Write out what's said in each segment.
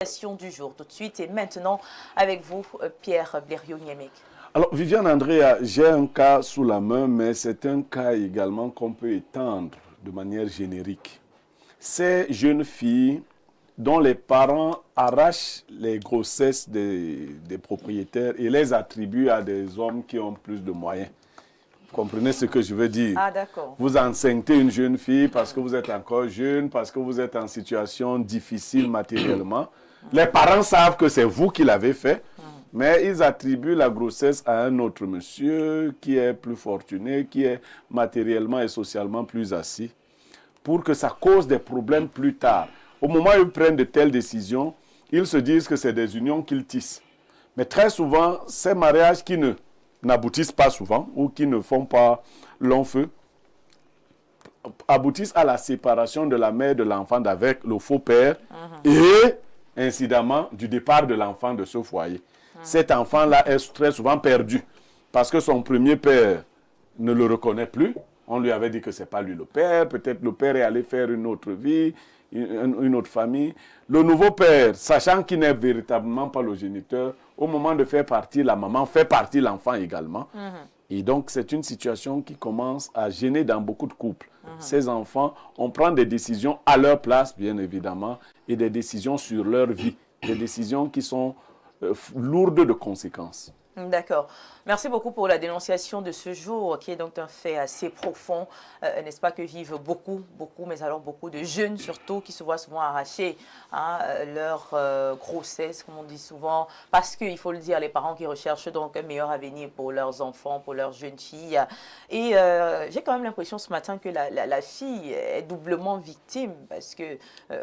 Du jour tout de suite et maintenant avec vous Pierre Blériot-Niémec. Alors Viviane Andrea, j'ai un cas sous la main, mais c'est un cas également qu'on peut étendre de manière générique. Ces jeunes filles dont les parents arrachent les grossesses des propriétaires et les attribuent à des hommes qui ont plus de moyens. Vous comprenez ce que je veux dire? Ah d'accord. Vous enceintez une jeune fille parce que vous êtes encore jeune, parce que vous êtes en situation difficile matériellement. Les parents savent que c'est vous qui l'avez fait, mais ils attribuent la grossesse à un autre monsieur qui est plus fortuné, qui est matériellement et socialement plus assis, pour que ça cause des problèmes plus tard. Au moment où ils prennent de telles décisions, ils se disent que c'est des unions qu'ils tissent. Mais très souvent, ces mariages qui n'aboutissent pas souvent ou qui ne font pas long feu, aboutissent à la séparation de la mère de l'enfant d'avec le faux père et, incidemment, du départ de l'enfant de ce foyer. Cet enfant-là est très souvent perdu parce que son premier père ne le reconnaît plus. On lui avait dit que ce n'est pas lui le père. Peut-être le père est allé faire une autre vie, une autre famille. Le nouveau père, sachant qu'il n'est véritablement pas le géniteur, au moment de faire partie la maman, fait partie l'enfant également. Et donc, c'est une situation qui commence à gêner dans beaucoup de couples. Ces enfants, on prend des décisions à leur place, bien évidemment, et des décisions sur leur vie. Des décisions qui sont lourdes de conséquences. D'accord. Merci beaucoup pour la dénonciation de ce jour, qui est donc un fait assez profond, n'est-ce pas, que vivent beaucoup, mais alors beaucoup de jeunes surtout, qui se voient souvent arracher leur grossesse, comme on dit souvent, parce qu'il faut le dire, les parents qui recherchent donc un meilleur avenir pour leurs enfants, pour leurs jeunes filles. Et j'ai quand même l'impression ce matin que la fille est doublement victime, parce que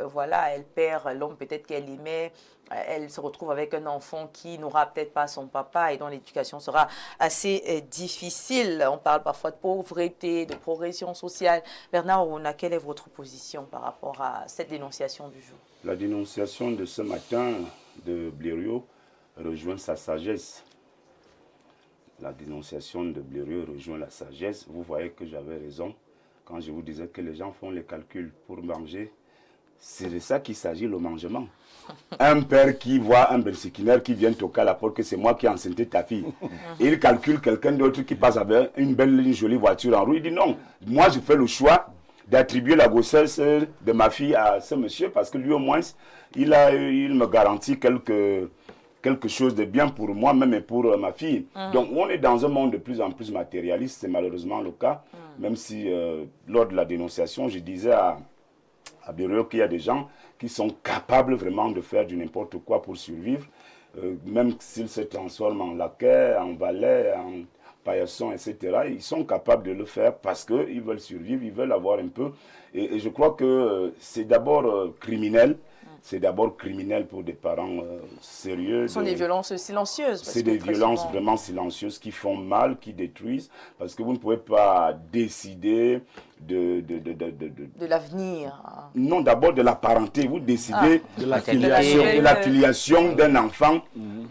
voilà, elle perd l'homme peut-être qu'elle aimait. Elle se retrouve avec un enfant qui n'aura peut-être pas son papa et dont l'éducation sera assez difficile. On parle parfois de pauvreté, de progression sociale. Bernard Ouna, quelle est votre position par rapport à cette dénonciation du jour? La dénonciation de ce matin de Blériot rejoint sa sagesse. La dénonciation de Blériot rejoint la sagesse. Vous voyez que j'avais raison quand je vous disais que les gens font les calculs pour manger. C'est de ça qu'il s'agit, le mangement. Un père qui voit un bersikinaire qui vient toquer à la porte que c'est moi qui ai enceinté ta fille. Et il calcule quelqu'un d'autre qui passe avec une jolie voiture en roue. Il dit non, moi je fais le choix d'attribuer la grossesse de ma fille à ce monsieur parce que lui au moins, il me garantit quelque chose de bien pour moi-même et pour ma fille. Donc on est dans un monde de plus en plus matérialiste, c'est malheureusement le cas. Même si lors de la dénonciation, je disais à Blériot qu'il y a des gens qui sont capables vraiment de faire du n'importe quoi pour survivre, même s'ils se transforment en laquais, en valet, en paillasson, etc. Ils sont capables de le faire parce qu'ils veulent survivre, ils veulent avoir un peu. Et je crois que c'est d'abord criminel. C'est d'abord criminel pour des parents sérieux. Ce sont des violences silencieuses. C'est des violences vraiment silencieuses qui font mal, qui détruisent, parce que vous ne pouvez pas décider de l'avenir. Non, d'abord de la parenté. Vous décidez de la filiation d'un enfant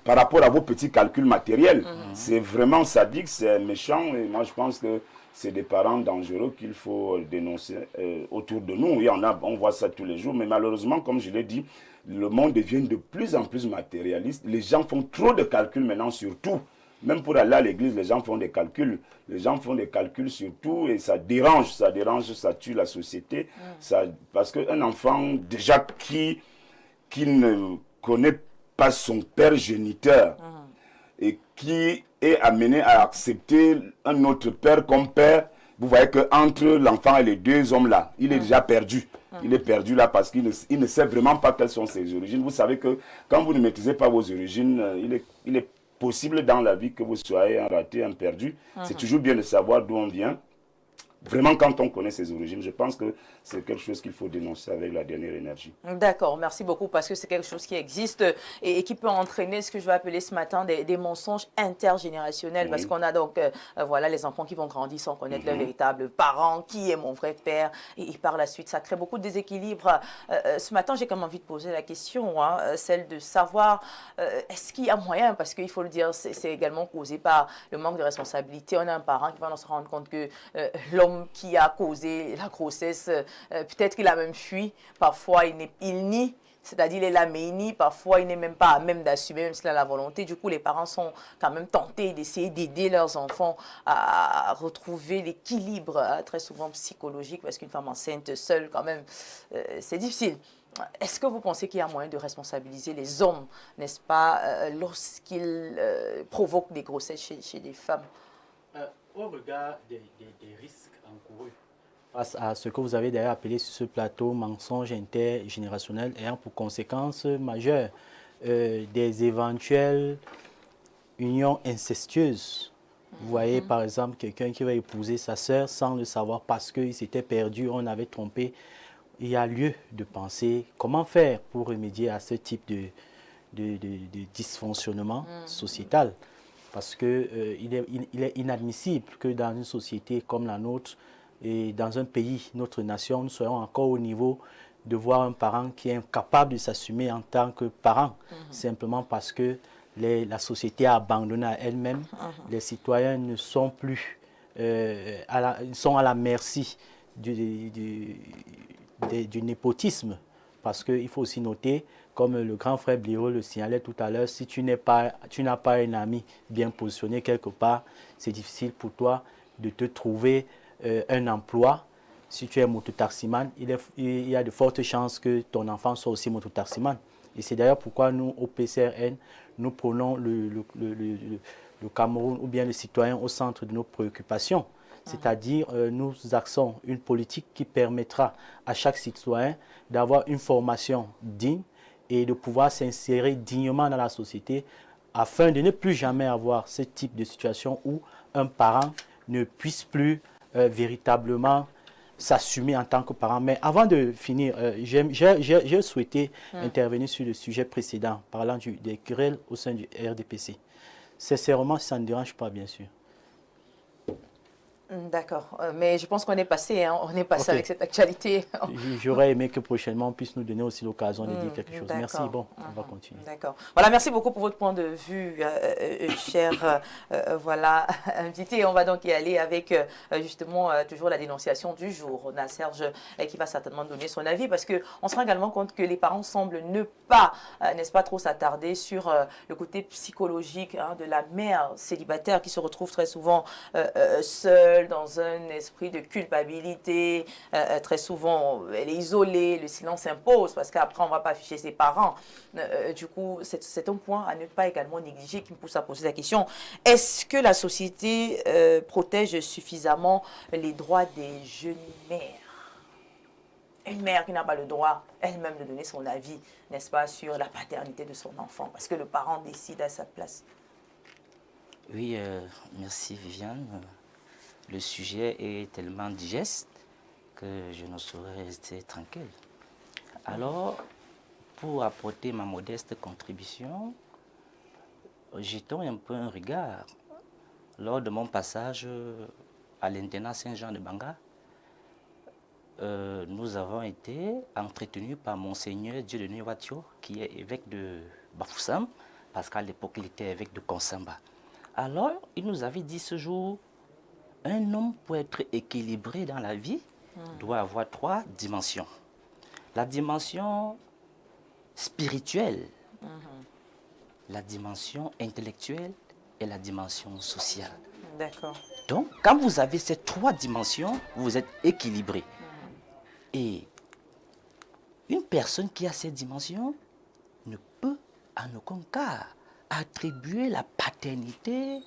par rapport à vos petits calculs matériels. C'est vraiment sadique, c'est méchant, et moi je pense que c'est des parents dangereux qu'il faut dénoncer autour de nous. On voit ça tous les jours, mais malheureusement, comme je l'ai dit, le monde devient de plus en plus matérialiste. Les gens font trop de calculs maintenant sur tout. Même pour aller à l'église, les gens font des calculs. Les gens font des calculs sur tout et ça dérange, ça tue la société. Parce qu'un enfant, déjà, qui ne connaît pas son père géniteur et qui est amené à accepter un autre père comme père, vous voyez qu'entre l'enfant et les deux hommes-là, il est déjà perdu. Il est perdu là parce qu'il ne sait vraiment pas quelles sont ses origines. Vous savez que quand vous ne maîtrisez pas vos origines, il est possible dans la vie que vous soyez un raté, un perdu. C'est toujours bien de savoir d'où on vient. Vraiment, quand on connaît ses origines, je pense que c'est quelque chose qu'il faut dénoncer avec la dernière énergie. D'accord, merci beaucoup, parce que c'est quelque chose qui existe et qui peut entraîner ce que je vais appeler ce matin des mensonges intergénérationnels, parce qu'on a donc voilà, les enfants qui vont grandir sans connaître leurs véritables parents, qui est mon vrai père, et par la suite, ça crée beaucoup de déséquilibres. Ce matin, j'ai comme envie de poser la question, celle de savoir, est-ce qu'il y a moyen, parce qu'il faut le dire, c'est également causé par le manque de responsabilité. On a un parent qui va se rendre compte que l'homme qui a causé la grossesse, peut-être qu'il a même fui. Parfois, il nie c'est-à-dire les laménies, parfois il n'est même pas à même d'assumer, même s'il a la volonté. Du coup, les parents sont quand même tentés d'essayer d'aider leurs enfants à retrouver l'équilibre, très souvent psychologique, parce qu'une femme enceinte seule, quand même, c'est difficile. Est-ce que vous pensez qu'il y a moyen de responsabiliser les hommes, n'est-ce pas, lorsqu'ils provoquent des grossesses chez des femmes? Au regard des risques encourus face à ce que vous avez d'ailleurs appelé sur ce plateau mensonge intergénérationnel ayant pour conséquence majeure des éventuelles unions incestueuses. Vous voyez par exemple quelqu'un qui va épouser sa sœur sans le savoir parce qu'il s'était perdu, on avait trompé. Il y a lieu de penser comment faire pour remédier à ce type de dysfonctionnement sociétal. Parce qu'il est inadmissible que dans une société comme la nôtre et dans un pays, notre nation, nous soyons encore au niveau de voir un parent qui est incapable de s'assumer en tant que parent, simplement parce que la société a abandonné à elle-même. Les citoyens ne sont plus, sont à la merci du népotisme. Parce qu'il faut aussi noter, comme le grand frère Bliro le signalait tout à l'heure, si tu n'as pas un ami bien positionné quelque part, c'est difficile pour toi de te trouver un emploi. Si tu es mototaximan, il y a de fortes chances que ton enfant soit aussi mototaximan. Et c'est d'ailleurs pourquoi nous, au PCRN, nous prenons le Cameroun ou bien le citoyen au centre de nos préoccupations. C'est-à-dire, nous axons une politique qui permettra à chaque citoyen d'avoir une formation digne et de pouvoir s'insérer dignement dans la société afin de ne plus jamais avoir ce type de situation où un parent ne puisse plus véritablement s'assumer en tant que parent. Mais avant de finir, j'ai souhaité intervenir sur le sujet précédent, parlant des querelles au sein du RDPC. Sincèrement, ça ne dérange pas, bien sûr. D'accord, mais je pense qu'on est passé, Okay. Avec cette actualité. J'aurais aimé que prochainement on puisse nous donner aussi l'occasion de dire quelque chose. Merci, bon, on va continuer. D'accord. Voilà, merci beaucoup pour votre point de vue, cher voilà, invité. On va donc y aller avec justement toujours la dénonciation du jour. On a Serge qui va certainement donner son avis parce qu'on se rend également compte que les parents semblent ne pas, n'est-ce pas, trop s'attarder sur le côté psychologique de la mère célibataire qui se retrouve très souvent seule, dans un esprit de culpabilité. Très souvent, elle est isolée, le silence s'impose parce qu'après, on ne va pas afficher ses parents. Du coup, c'est un point à ne pas également négliger qui me pousse à poser la question. Est-ce que la société protège suffisamment les droits des jeunes mères? Une mère qui n'a pas le droit elle-même de donner son avis, n'est-ce pas, sur la paternité de son enfant, parce que le parent décide à sa place. Oui, merci Viviane. Le sujet est tellement digeste que je ne saurais rester tranquille. Alors, pour apporter ma modeste contribution, jetons un peu un regard. Lors de mon passage à l'internat Saint-Jean de Banga, nous avons été entretenus par Monseigneur Dieudonné Watio, qui est évêque de Bafoussam, parce qu'à l'époque, il était évêque de Konsamba. Alors, il nous avait dit ce jour, un homme pour être équilibré dans la vie doit avoir 3 dimensions. La dimension spirituelle, la dimension intellectuelle et la dimension sociale. D'accord. Donc, quand vous avez ces 3 dimensions, vous êtes équilibré. Et une personne qui a ces dimensions ne peut en aucun cas attribuer la paternité,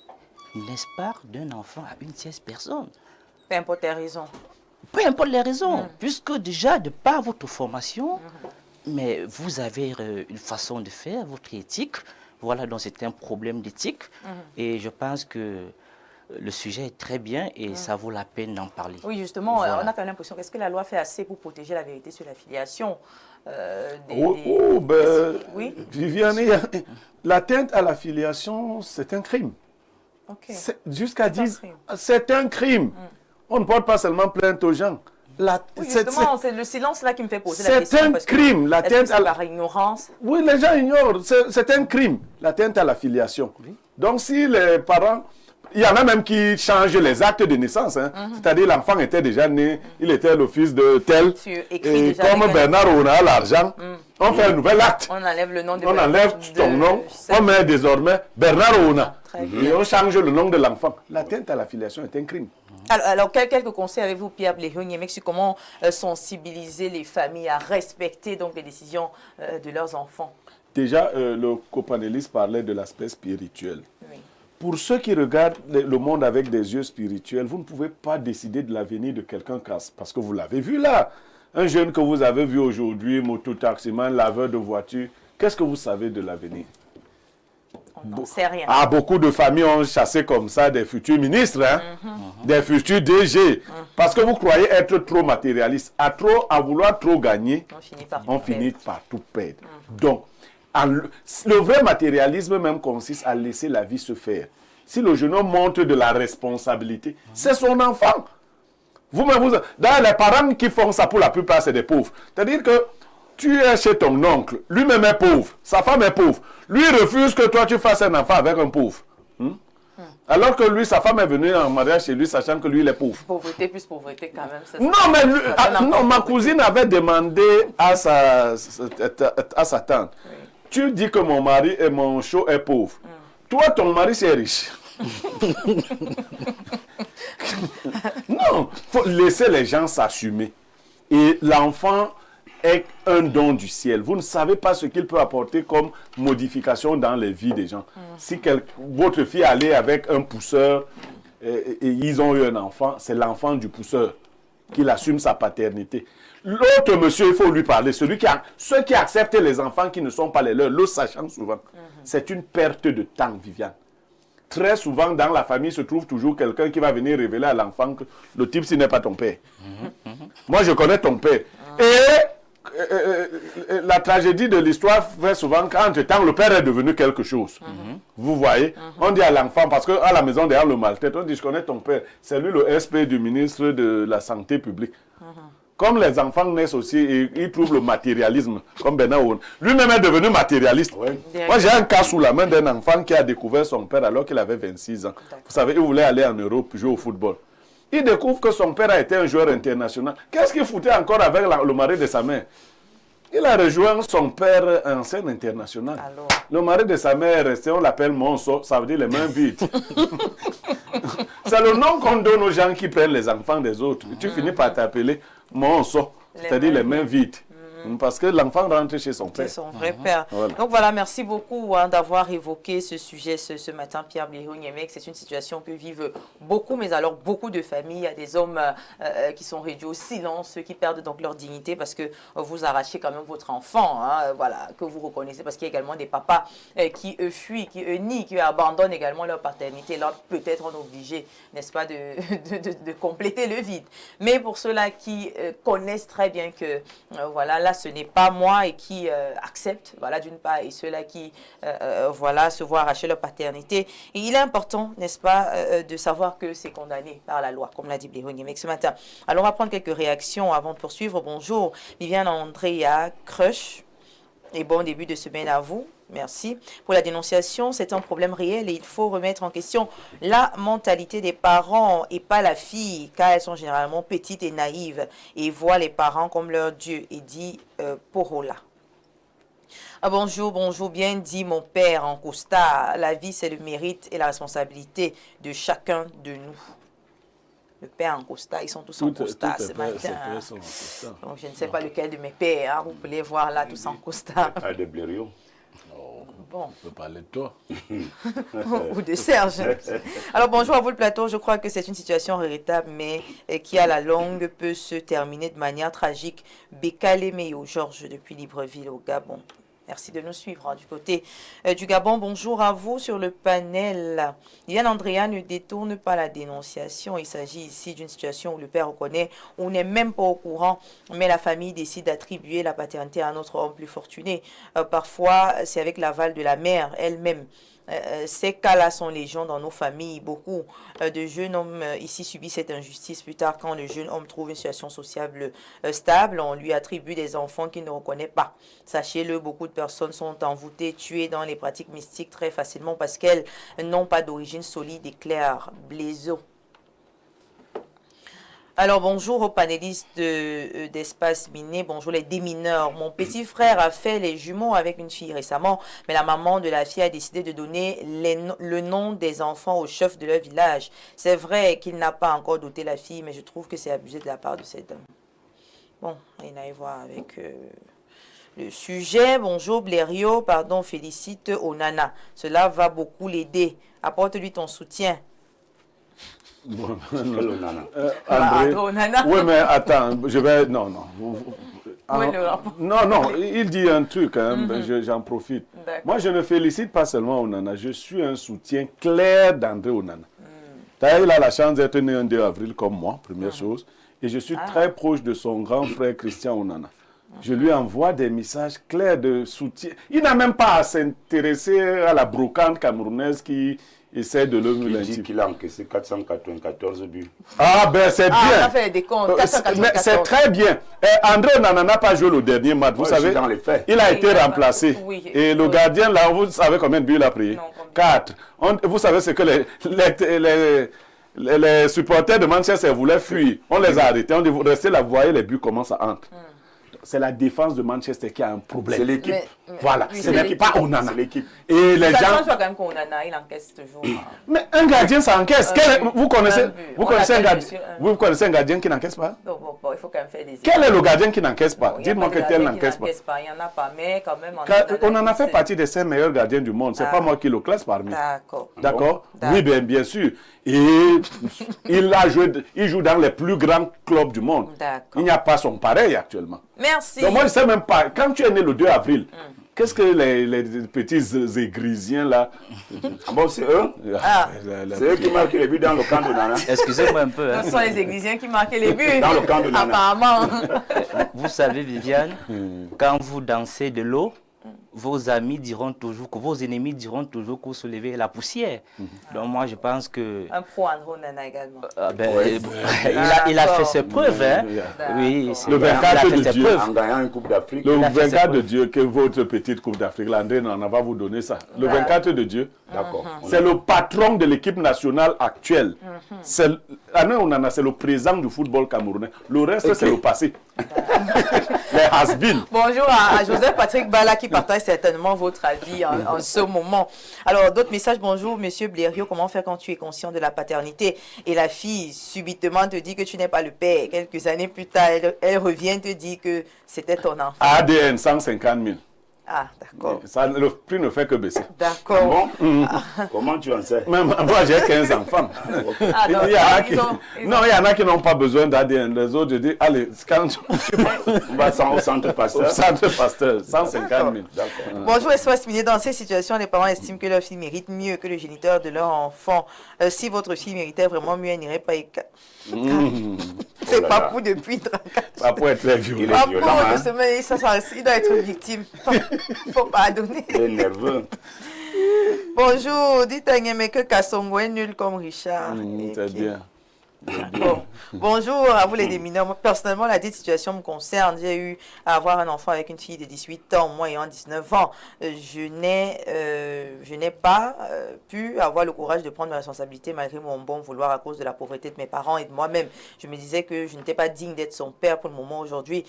n'est-ce pas, d'un enfant à une tierce personne. Peu importe les raisons. Peu importe les raisons, puisque déjà, de par votre formation, mais vous avez une façon de faire, votre éthique, voilà, donc c'est un problème d'éthique. Et je pense que le sujet est très bien et ça vaut la peine d'en parler. Oui, justement, voilà. On a quand même l'impression, est-ce que la loi fait assez pour protéger la vérité sur la filiation Oui, Viviane, l'atteinte à la filiation, c'est un crime. Okay. Jusqu'à 10, c'est un crime. On ne porte pas seulement plainte aux gens. Oui, justement, c'est le silence là qui me fait poser la question. C'est un crime. L'atteinte à par ignorance. Oui, les gens ignorent. C'est un crime, l'atteinte à la filiation. Oui. Donc, si les parents... Il y en a même qui changent les actes de naissance. C'est-à-dire l'enfant était déjà né, il était le fils de tel. Et comme Bernard on a l'argent, On fait un nouvel acte. On enlève le nom de On enlève ton nom. On met désormais Bernard Ouna. Très bien. Et on change le nom de l'enfant. L'atteinte à la filiation est un crime. Alors, quelques conseils avez-vous, Pierre Blériot-Niémé, sur comment sensibiliser les familles à respecter donc, les décisions de leurs enfants? Déjà, le copanéliste parlait de l'aspect spirituel. Oui. Pour ceux qui regardent le monde avec des yeux spirituels, vous ne pouvez pas décider de l'avenir de quelqu'un parce que vous l'avez vu là. Un jeune que vous avez vu aujourd'hui, mototaximan, laveur de voiture, qu'est-ce que vous savez de l'avenir? On n'en sait rien. Ah, beaucoup de familles ont chassé comme ça des futurs ministres, hein, des futurs DG, parce que vous croyez être trop matérialiste. À vouloir trop gagner, on finit par tout perdre. Donc, le vrai matérialisme même consiste à laisser la vie se faire. Si le jeune homme montre de la responsabilité, c'est son enfant. D'ailleurs, les parents qui font ça pour la plupart, c'est des pauvres. C'est-à-dire que tu es chez ton oncle, lui-même est pauvre, sa femme est pauvre. Lui refuse que toi tu fasses un enfant avec un pauvre. Alors que lui, sa femme est venue en mariage chez lui, sachant que lui, il est pauvre. Pauvreté plus pauvreté quand même. Non, mais non, ma cousine avait demandé à sa tante. Oui. Tu dis que mon mari et mon chou est pauvre. Toi, ton mari, c'est riche. Non, il faut laisser les gens s'assumer. Et l'enfant est un don du ciel. Vous ne savez pas ce qu'il peut apporter comme modification dans les vies des gens. Si votre fille allait avec un pousseur et ils ont eu un enfant, c'est l'enfant du pousseur qui assume sa paternité. L'autre monsieur, il faut lui parler. Ceux qui acceptent les enfants qui ne sont pas les leurs, le sachant souvent. C'est une perte de temps, Viviane. Très souvent, dans la famille, se trouve toujours quelqu'un qui va venir révéler à l'enfant que le type, ce n'est pas ton père. Moi, je connais ton père. Et la tragédie de l'histoire fait souvent qu'entre-temps, le père est devenu quelque chose. Vous voyez, on dit à l'enfant, parce qu'à la maison, derrière le maltraite, on dit, je connais ton père. C'est lui le SP du ministre de la Santé publique. Comme les enfants naissent aussi, ils trouvent le matérialisme, comme Bernard Ouna. Lui-même est devenu matérialiste. Ouais. Moi, j'ai un cas sous la main d'un enfant qui a découvert son père alors qu'il avait 26 ans. Vous savez, il voulait aller en Europe jouer au football. Il découvre que son père a été un joueur international. Qu'est-ce qu'il foutait encore avec le mari de sa mère? Il a rejoint son père en scène internationale. Alors... Le mari de sa mère est resté, on l'appelle Monso, ça veut dire les mains vides. C'est le nom qu'on donne aux gens qui prennent les enfants des autres. Tu finis par t'appeler Monso, c'est-à-dire les mains vides. Parce que l'enfant rentre chez son père. C'est son vrai père. Voilà. Donc voilà, merci beaucoup d'avoir évoqué ce sujet ce matin, Pierre Blériot-Niémé. C'est une situation que vivent beaucoup, mais alors beaucoup de familles. Il y a des hommes qui sont réduits au silence, ceux qui perdent donc leur dignité parce que vous arrachez quand même votre enfant, voilà, que vous reconnaissez, parce qu'il y a également des papas qui fuient, qui nient, qui abandonnent également leur paternité. Là, peut-être on est obligé, n'est-ce pas, de compléter le vide. Mais pour ceux-là qui connaissent très bien que, voilà, là, ce n'est pas moi et qui acceptent, voilà, d'une part, et ceux-là qui, voilà, se voient arracher leur paternité. Et il est important, n'est-ce pas, de savoir que c'est condamné par la loi, comme l'a dit Blériot-Niémé ce matin. Alors, on va prendre quelques réactions avant de poursuivre. Bonjour, Viviane Andrea Crush. Et bon début de semaine à vous. Merci. Pour la dénonciation, c'est un problème réel et il faut remettre en question la mentalité des parents et pas la fille, car elles sont généralement petites et naïves et voient les parents comme leur Dieu, et dit Porola. Ah, bonjour, bien dit mon père en costard. La vie, c'est le mérite et la responsabilité de chacun de nous. Le père en costard, ils sont tous en costard ce matin. Donc, je ne sais pas lequel de mes pères, vous pouvez voir là, tous en costard. Pas de Blériot. Bon, on peut parler de toi. Ou de Serge. Alors, bonjour à vous le plateau. Je crois que c'est une situation regrettable, mais qui à la longue peut se terminer de manière tragique. Bekale Meyo, Georges, depuis Libreville au Gabon. Merci de nous suivre du côté du Gabon. Bonjour à vous sur le panel. Yann Andrea ne détourne pas la dénonciation. Il s'agit ici d'une situation où le père reconnaît, on n'est même pas au courant, mais la famille décide d'attribuer la paternité à un autre homme plus fortuné. Parfois, c'est avec l'aval de la mère elle-même. Ces cas-là sont légion dans nos familles. Beaucoup de jeunes hommes ici subissent cette injustice. Plus tard, quand le jeune homme trouve une situation sociale stable, on lui attribue des enfants qu'il ne reconnaît pas. Sachez-le, beaucoup de personnes sont envoûtées, tuées dans les pratiques mystiques très facilement parce qu'elles n'ont pas d'origine solide et claire. Blaiseau. Alors, bonjour aux panélistes d'Espace Miné, bonjour les démineurs. Mon petit frère a fait les jumeaux avec une fille récemment, mais la maman de la fille a décidé de donner le nom des enfants au chef de leur village. C'est vrai qu'il n'a pas encore doté la fille, mais je trouve que c'est abusé de la part de cet homme. Bon, on aille voir avec le sujet. Bonjour Blériot, pardon, félicite Onana. Cela va beaucoup l'aider. Apporte-lui ton soutien. Bon, Onana. André, Onana. oui, mais attends, je vais... Non, non. Oui, le rapport. Non, non, il dit un truc, hein, j'en profite. Moi, je ne félicite pas seulement Onana, je suis un soutien clair d'André Onana. D'ailleurs, il a la chance d'être né un 2 avril comme moi, première chose, et je suis très proche de son grand frère Christian Onana. Je lui envoie des messages clairs de soutien. Il n'a même pas à s'intéresser à la brocante camerounaise qui essaie de le Il dit qu'il a encaissé 494 buts. Ah ben c'est bien. On a fait des comptes, C'est très bien. André Onana n'a pas joué le dernier match, vous savez. Dans les faits. Il a été remplacé. Oui. Et le gardien là, vous savez combien de buts il a pris? 4. Vous savez ce que les supporters de Manchester voulaient fuir. On les a arrêtés. On dit, restez là, vous voyez les buts comment ça entre. C'est la défense de Manchester qui a un problème. C'est l'équipe. Voilà, oui, ce n'est pas Onana. C'est l'équipe. Et les Ça gens... change pas quand même qu'Onana, il encaisse toujours. Mais un gardien, ça encaisse. Vous connaissez, On vous connaissez un gardien qui n'encaisse pas? Bon, il faut quand même faire des... Quel est le gardien qui n'encaisse pas? Il y a Dites-moi pas que de tel gardien qui n'encaisse pas. Il n'y en a pas, mais quand même... On en a fait partie des 5 meilleurs gardiens du monde. C'est pas moi qui le classe parmi. D'accord. D'accord? D'accord. Oui, bien sûr. Et il joue dans les plus grands clubs du monde. D'accord. Il n'y a pas son pareil actuellement. Merci. Donc moi, je ne sais même pas. Quand tu es né le 2 avril, qu'est-ce que les petits égrisiens là... Bon, c'est eux. C'est eux qui marquent les buts dans le camp de Nana. Excusez-moi un peu. Hein. Ce sont les églisiens qui marquaient les buts. Dans le camp de Nana. Apparemment. Vous savez, Viviane, quand vous dansez de l'eau, vos amis diront toujours, que vos ennemis diront toujours que vous soulevez la poussière. Donc moi, je pense que... Un pro André Onana également. Il a fait ses preuves. Hein. Oui, Le 24 de Dieu. En gagnant une Coupe d'Afrique. Le 24 de Dieu, que votre petite Coupe d'Afrique, l'André n'en va vous donner ça. Le 24 de Dieu, D'accord. c'est le patron de l'équipe nationale actuelle. André Onana, c'est le président du football camerounais. Le reste, c'est le passé. Les has-been. Bonjour à Joseph Patrick Bala qui partage certainement votre avis en ce moment. Alors, d'autres messages. Bonjour, monsieur Blériot. Comment faire quand tu es conscient de la paternité et la fille subitement te dit que tu n'es pas le père? Quelques années plus tard, elle revient te dire que c'était ton enfant. ADN, 150 000. Ah, d'accord. Le prix ne fait que baisser. D'accord. Comment tu en sais? Même moi, j'ai 15 enfants. Ah, donc, il y en a qui n'ont pas besoin d'ADN. Les autres, je dis, allez, quand On va au centre Pasteur. Au centre Pasteur, 150 000. D'accord. Bonjour, Espace Miné. Dans ces situations, les parents estiment que leur fille mérite mieux que le géniteur de leur enfant. Si votre fille méritait vraiment mieux, elle n'irait pas... C'est pas pour depuis 34 ans. Ça peut être très violent. Il est violent, hein. Il doit être victime. Il faut pardonner. Il est nerveux. Bonjour, dites à Niamey que Kassongo est nul comme Richard. C'est bien. Bon. Bonjour à vous les démineurs. Moi, personnellement, la dite situation me concerne. J'ai eu à avoir un enfant avec une fille de 18 ans, moi ayant 19 ans. Je n'ai pas pu avoir le courage de prendre mes responsabilités malgré mon bon vouloir à cause de la pauvreté de mes parents et de moi-même. Je me disais que je n'étais pas digne d'être son père pour le moment aujourd'hui.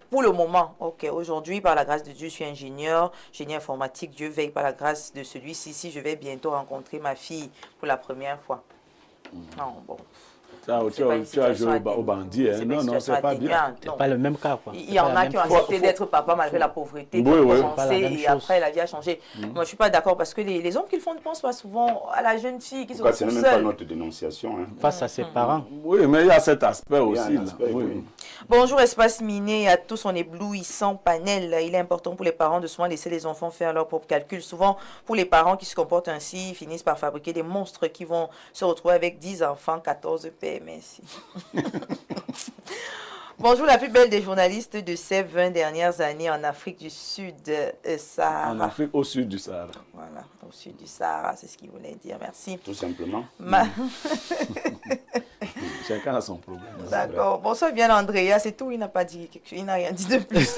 Pour le moment, ok. Aujourd'hui, par la grâce de Dieu, je suis ingénieur, génie informatique. Dieu veille par la grâce de celui-ci. Si je vais bientôt rencontrer ma fille pour la première fois. Non, bon. Tu as joué au bandit, hein? Non, c'est pas bien. C'est pas le même cas, quoi. Il y en a qui ont accepté d'être papa malgré la pauvreté, qui ont commencé et après la vie a changé. Moi, je ne suis pas d'accord parce que les hommes qui le font ne pensent pas souvent à la jeune fille qui se retrouve seule. C'est même pas notre dénonciation. Hein. Face à ses parents. Oui, mais il y a cet aspect aussi. Oui. Bonjour, Espace Miné, à tous son éblouissant panel. Il est important pour les parents de souvent laisser les enfants faire leurs propres calculs. Souvent, pour les parents qui se comportent ainsi, finissent par fabriquer des monstres qui vont se retrouver avec 10 enfants, 14 PMS. Bonjour, la plus belle des journalistes de ces 20 dernières années en Afrique du Sud, Sahara. En Afrique au sud du Sahara. Voilà, au sud du Sahara, c'est ce qu'il voulait dire. Merci. Tout simplement. Chacun a son problème. D'accord. Bonsoir bien Andrea, c'est tout, il n'a pas dit quelque chose, il n'a rien dit de plus.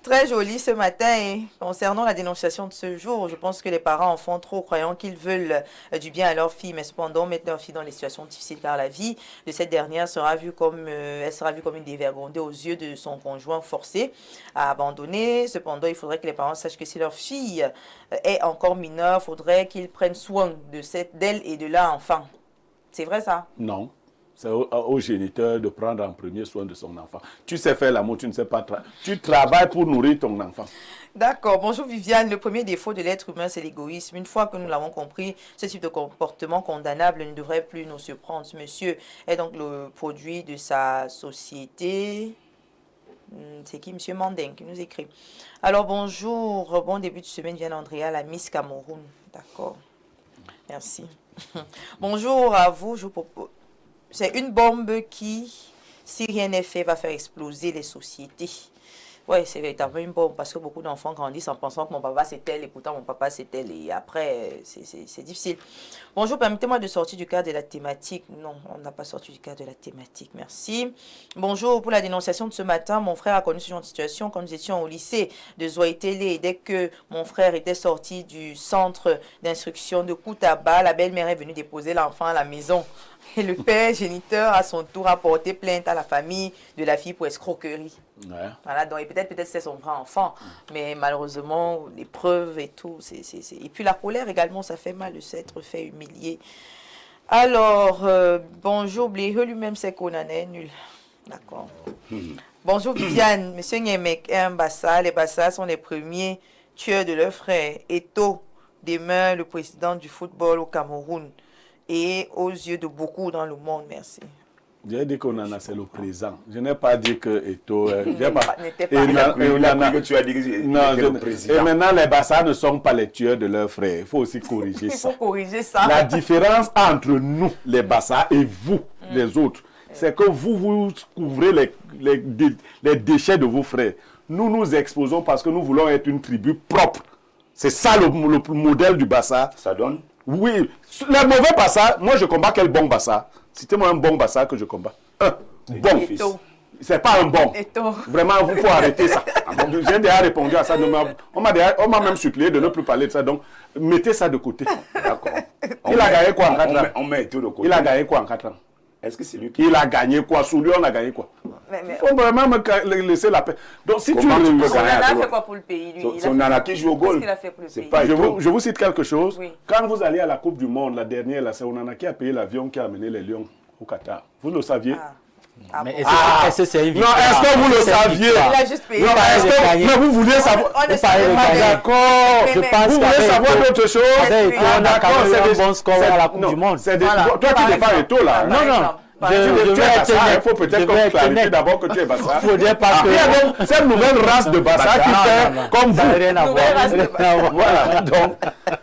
Très joli ce matin. Et concernant la dénonciation de ce jour, je pense que les parents en font trop, croyant qu'ils veulent du bien à leur fille, mais cependant mettre leur fille dans des situations difficiles, car la vie de cette dernière sera vue comme, elle sera vue comme une dévergondée aux yeux de son conjoint forcé à abandonner. Cependant, il faudrait que les parents sachent que si leur fille est encore mineure, il faudrait qu'ils prennent soin d'elle et de leur enfant. C'est vrai ça? Non. C'est au géniteur de prendre en premier soin de son enfant. Tu sais faire l'amour, tu ne sais pas travailler. Tu travailles pour nourrir ton enfant. D'accord. Bonjour Viviane. Le premier défaut de l'être humain, c'est l'égoïsme. Une fois que nous l'avons compris, ce type de comportement condamnable ne devrait plus nous surprendre. Ce monsieur est donc le produit de sa société. C'est qui? Monsieur Mandin qui nous écrit. Alors bonjour, bon début de semaine, Viviane Andrea, la Miss Cameroun. D'accord. Merci. Bonjour à vous. Je vous propose... C'est une bombe qui, si rien n'est fait, va faire exploser les sociétés. Oui, c'est véritablement une bombe parce que beaucoup d'enfants grandissent en pensant que mon papa c'est tel et pourtant mon papa c'est tel. Et après, c'est difficile. Bonjour, permettez-moi de sortir du cadre de la thématique. Non, on n'a pas sorti du cadre de la thématique. Merci. Bonjour, pour la dénonciation de ce matin, mon frère a connu ce genre de situation quand nous étions au lycée de Zoïtélé. Dès que mon frère était sorti du centre d'instruction de Koutaba, la belle-mère est venue déposer l'enfant à la maison. Et le père géniteur, à son tour, a porté plainte à la famille de la fille pour escroquerie. Ouais. Voilà, donc peut-être c'est son vrai enfant, mais malheureusement, les preuves et tout, Et puis la colère également, ça fait mal de s'être fait humilier. Alors, bonjour, Bléhe lui-même, c'est Konane, nul. D'accord. Bonjour Viviane, monsieur Nyemek est un Bassa. Les Bassa sont les premiers tueurs de leurs frères. Eto demeure le président du football au Cameroun et aux yeux de beaucoup dans le monde. Merci. J'ai dit qu'on en a, c'est le présent. Je n'ai pas dit que Eto... Il a que tu as dit que le président. Et maintenant, les Bassa ne sont pas les tueurs de leurs frères. Il faut aussi corriger ça. Il faut corriger ça. La différence entre nous, les Bassa, et vous, les autres, c'est que vous couvrez les déchets de vos frères. Nous nous exposons parce que nous voulons être une tribu propre. C'est ça le modèle du Bassa. Ça donne? Oui. Les mauvais Bassa, moi je combats quel bon Bassa? Citez-moi un bon Bassa que je combats. Un bon fils. C'est pas un bon. Vraiment, vous faut arrêter ça. J'ai déjà répondu à ça. On m'a même supplié de ne plus parler de ça. Donc, mettez ça de côté. D'accord. Il a gagné quoi en 4 ans? On met tout de côté. Il a gagné quoi en 4 ans? Est-ce que c'est lui qui... Il a gagné quoi? Sous lui, on a gagné quoi? Il faut vraiment me laisser la paix. Donc, si Comment tu peux Son nana a fait quoi pour le pays, lui? Son nana qui joue au goal. Qu'est-ce qu'il a fait pour le pays? Pas je vous cite quelque chose. Oui. Quand vous allez à la Coupe du Monde, la dernière, c'est Onana qui a payé l'avion qui a amené les Lions au Qatar. Vous le saviez? Mais bon. est-ce que c'est une Non, est-ce que vous le saviez? Il a juste payé. Non, est-ce que non, vous vouliez savoir? On ne savait pas. D'accord. Je pense Vous voulez savoir d'autres choses? On a quand même un bon score à la Coupe du Monde. Toi, tu n'es pas Eto, là. Non, non. Tu es Bassa, il faut peut-être qu'on clarifie d'abord que tu es Bassa. Il faudrait pas que... Il y a donc cette nouvelle race de Bassa qui fait comme vous. Rien à voir. Voilà, donc,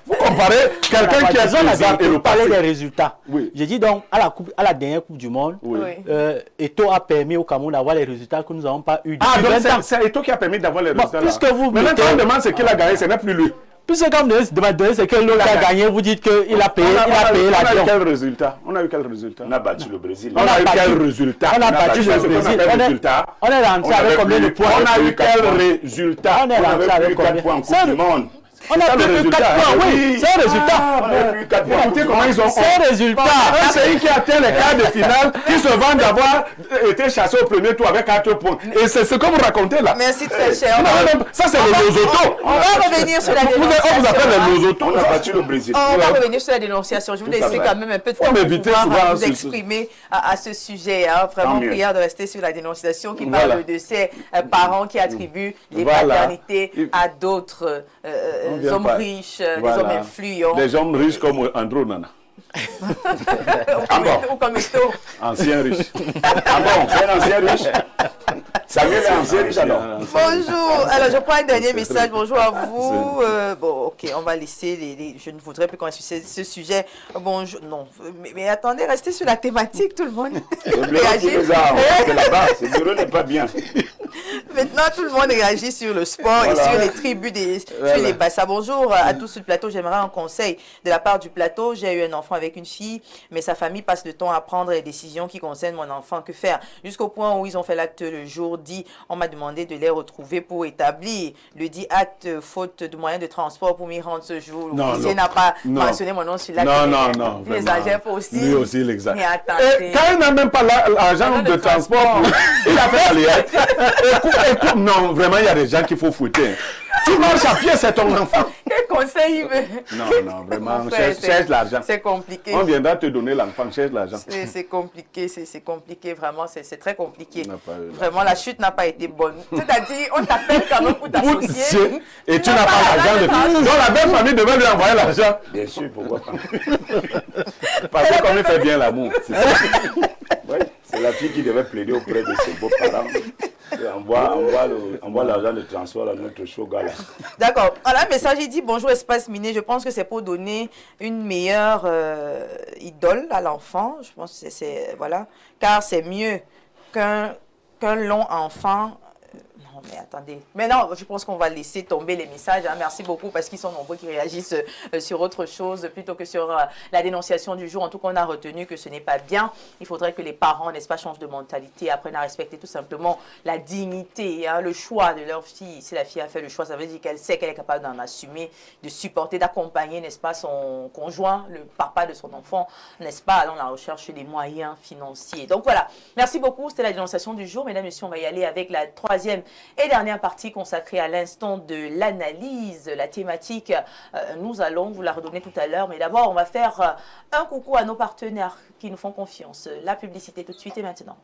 vous comparez quelqu'un qui est présent et le parler des passé. résultats. Oui. J'ai dit donc, à la dernière Coupe du Monde, Oui. Eto a permis au Cameroun d'avoir les résultats que nous n'avons pas eu depuis Ah, donc 20 ans. c'est Eto qui a permis d'avoir les résultats. puisque vous maintenant, mettez- quand on demande ce qu'il a gagné, ce n'est plus lui. Puisque quand vous demandez c'est que l'autre a gagné, vous dites qu'il a payé, On a eu l'avion. quel résultat? On a eu quel résultat? On a battu le Brésil. On a eu battu- quel résultat? On a battu Tu sais le ce qu'on Brésil. appelle résultat? On est rentré avec combien de points? On a eu quatre quel points. résultat? On est On rentré avait avec plus 4 combien? points en Coupe du Monde. On a ça, le plus de résultat. 4 points, oui. Oui. C'est le résultat. On avait plus 4 points. Écoutez comment ils ont... C'est le résultat. Un pays qui atteint les quarts de finale, qui se vante d'avoir été chassé au premier tour avec 4 points. Et c'est ce que vous racontez là. Merci très cher. Ça, c'est les losotos. On va revenir sur la On vous appelle dénonciation. les losotos. On a battu le Brésil. On va revenir sur la dénonciation. Je vous Tout à laisser fait. quand même un peu de Faut temps pour m'éviter pouvoir souvent vous sur ce- exprimer à ce sujet. Hein. Vraiment, Tant mieux. prière de rester sur la dénonciation qui Voilà. parle de ces parents qui attribuent les Voilà. paternités à d'autres On vient hommes pas. riches, des Voilà. hommes influents. Des hommes riches comme Andro Nana, Ou comme Eto. ancien riche. Ah bon, c'est un ancien riche. Samuel est ancien riche alors. Bonjour. Alors, je prends un dernier message. Bonjour à vous. Bon, ok, on va laisser je ne voudrais plus qu'on ait ce sujet. Bonjour. Non, mais attendez, restez sur la thématique, tout le monde. Le bureau qui les a, parce que là-bas, ce bureau n'est pas bien. Maintenant, tout le monde réagit sur le sport et sur les tribus, sur les bassins. Bonjour à tous sur le plateau. J'aimerais un conseil de la part du plateau. J'ai eu un enfant avec une fille, mais sa famille passe le temps à prendre les décisions qui concernent mon enfant. Que faire? Jusqu'au point où ils ont fait l'acte le jour dit, on m'a demandé de les retrouver pour établir le dit acte, faute de moyens de transport pour m'y rendre ce jour. L'officier n'a pas mentionné mon nom sur l'acte. Non. Les agents aussi. Lui aussi, l'exact. Et quand il n'a même pas l'argent de transport, il a fait aller. Écoute, non, vraiment, il y a des gens qu'il faut fouetter. Tu marches à pied, c'est ton enfant. Quel conseil il veut? Non, vraiment, cherche l'argent. C'est compliqué. On viendra te donner l'enfant, cherche l'argent. C'est compliqué, vraiment, c'est très compliqué. Vraiment, la chute n'a pas été bonne. C'est-à-dire, on t'appelle quand même pour t'associer. Et tu n'as pas l'argent. Donc la belle famille devait lui envoyer l'argent. Bien sûr, pourquoi pas. Parce que comme il fait bien l'amour. Oui, c'est la fille qui devait plaider auprès de ses beaux-parents. Envoie l'argent de transport à notre show gala. D'accord. Alors, un message, il dit bonjour espace miné. Je pense que c'est pour donner une meilleure idole à l'enfant. Je pense que c'est voilà. Car c'est mieux qu'un long enfant. Non, mais attendez. Mais non, je pense qu'on va laisser tomber les messages. Hein. Merci beaucoup parce qu'ils sont nombreux qui réagissent sur autre chose plutôt que sur la dénonciation du jour. En tout cas, on a retenu que ce n'est pas bien. Il faudrait que les parents, n'est-ce pas, changent de mentalité, apprennent à respecter tout simplement la dignité, hein, le choix de leur fille. Si la fille a fait le choix, ça veut dire qu'elle sait qu'elle est capable d'en assumer, de supporter, d'accompagner, n'est-ce pas, son conjoint, le papa de son enfant, n'est-ce pas, allant à la recherche des moyens financiers. Donc voilà, merci beaucoup. C'était la dénonciation du jour. Mesdames et messieurs, on va y aller avec la troisième et dernière partie consacrée à l'instant de l'analyse, la thématique. Nous allons vous la redonner tout à l'heure. Mais d'abord, on va faire un coucou à nos partenaires qui nous font confiance. La publicité tout de suite et maintenant.